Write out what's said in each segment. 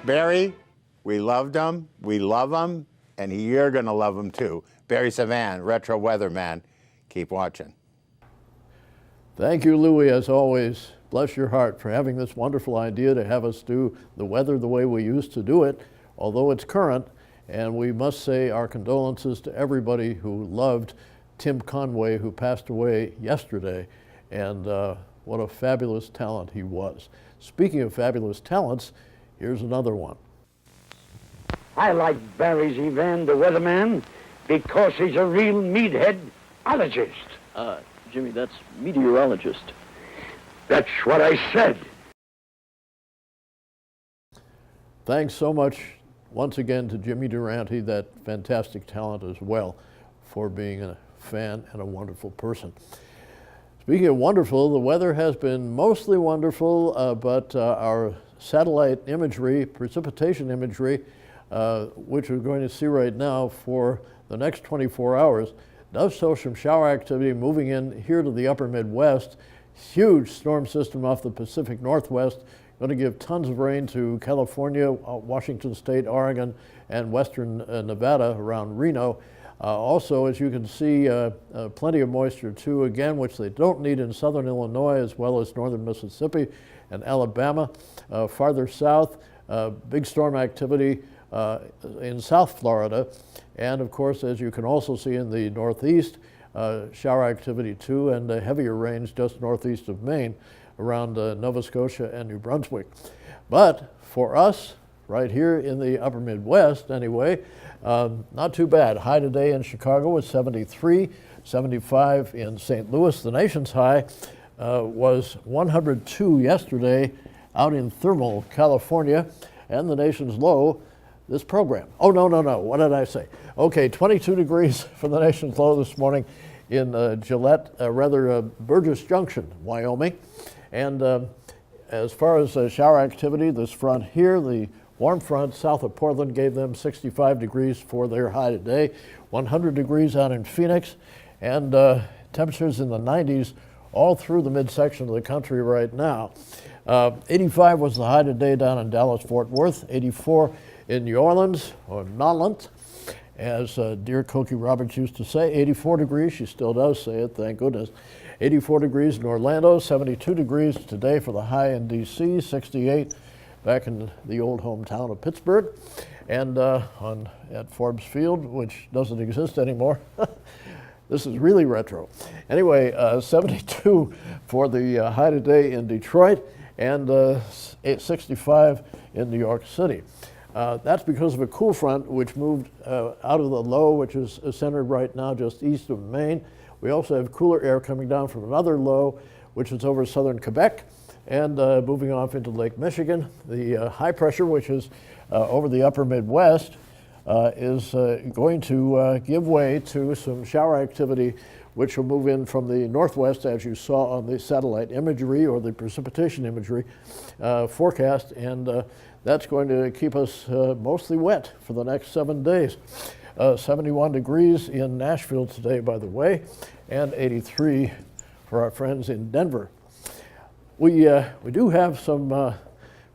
Barry, we loved him, we love him, and you're going to love him too. Barry ZeVan, Retro Weatherman. Keep watching. Thank you, Louie, as always. Bless your heart for having this wonderful idea to have us do the weather the way we used to do it, although it's current. And we must say our condolences to everybody who loved Tim Conway, who passed away yesterday. And what a fabulous talent he was. Speaking of fabulous talents, here's another one. I like Barry ZeVan, the weatherman, because he's a real meathead-ologist. Jimmy, that's meteorologist. That's what I said. Thanks so much once again to Jimmy Durante, that fantastic talent as well, for being a fan and a wonderful person. Speaking of wonderful, the weather has been mostly wonderful, but our satellite imagery, precipitation imagery, which we're going to see right now for the next 24 hours, does show some shower activity moving in here to the upper Midwest. Huge storm system off the Pacific Northwest, going to give tons of rain to California, Washington State, Oregon, and western Nevada around Reno. Also, as you can see, plenty of moisture too, again, which they don't need in southern Illinois as well as northern Mississippi and Alabama. Farther south, big storm activity in South Florida. And of course, as you can also see in the Northeast, shower activity too, and heavier rains just northeast of Maine around Nova Scotia and New Brunswick. But for us, right here in the upper Midwest anyway, not too bad. High today in Chicago was 73, 75 in St. Louis. The nation's high was 102 yesterday out in Thermal, California, and the nation's low this program. Oh, no, what did I say? Okay, 22 degrees for the nation's low this morning in Burgess Junction, Wyoming. And as far as shower activity, this front here, the warm front south of Portland, gave them 65 degrees for their high today, 100 degrees out in Phoenix, and temperatures in the 90s all through the midsection of the country right now. 85 was the high today down in Dallas-Fort Worth, 84 in New Orleans, or Nolent, as dear Cokie Roberts used to say, 84 degrees, she still does say it, thank goodness. 84 degrees in Orlando, 72 degrees today for the high in D.C., 68 back in the old hometown of Pittsburgh, and at Forbes Field, which doesn't exist anymore. This is really retro. Anyway, 72 for the high today in Detroit, and 65 in New York City. That's because of a cool front which moved out of the low, which is centered right now just east of Maine. We also have cooler air coming down from another low, which is over southern Quebec, and moving off into Lake Michigan. The high pressure, which is over the upper Midwest, is going to give way to some shower activity, which will move in from the northwest, as you saw on the satellite imagery or the precipitation imagery forecast, and that's going to keep us mostly wet for the next 7 days. 71 degrees in Nashville today, by the way, and 83 for our friends in Denver. We do have some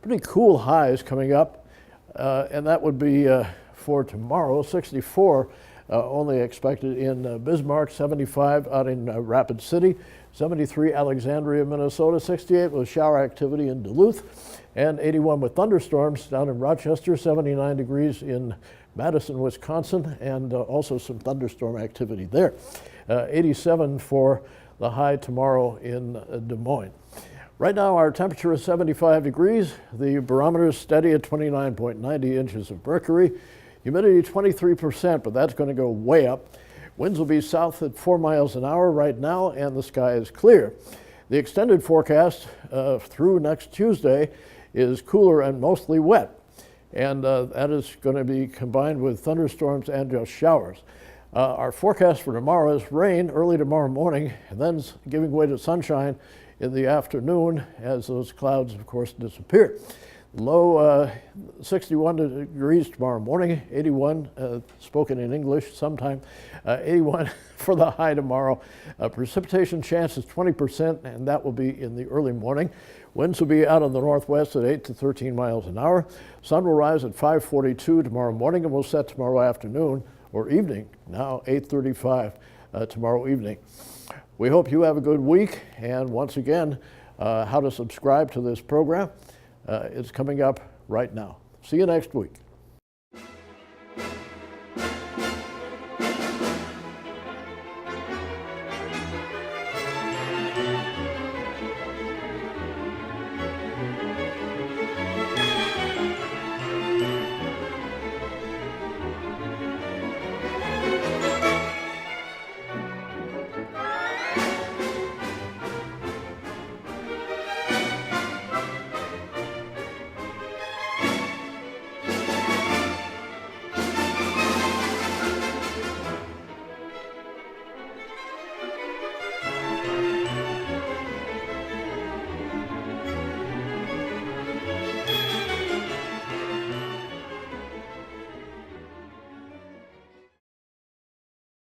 pretty cool highs coming up, and that would be for tomorrow, 64 only expected in Bismarck, 75 out in Rapid City, 73 Alexandria, Minnesota, 68 with shower activity in Duluth, and 81 with thunderstorms down in Rochester, 79 degrees in Madison, Wisconsin, and also some thunderstorm activity there. 87 for the high tomorrow in Des Moines. Right now our temperature is 75 degrees. The barometer is steady at 29.90 inches of mercury. Humidity 23%, but that's going to go way up. Winds will be south at 4 miles an hour right now, and the sky is clear. The extended forecast through next Tuesday is cooler and mostly wet, and that is going to be combined with thunderstorms and just showers. Our forecast for tomorrow is rain early tomorrow morning, and then giving way to sunshine in the afternoon as those clouds, of course, disappear. Low 61 degrees tomorrow morning, 81 spoken in English sometime, 81 for the high tomorrow. Precipitation chance is 20%, and that will be in the early morning. Winds will be out of the northwest at 8 to 13 miles an hour. Sun will rise at 5:42 tomorrow morning and will set tomorrow afternoon or evening, now 8:35 tomorrow evening. We hope you have a good week, and once again, how to subscribe to this program is coming up right now. See you next week.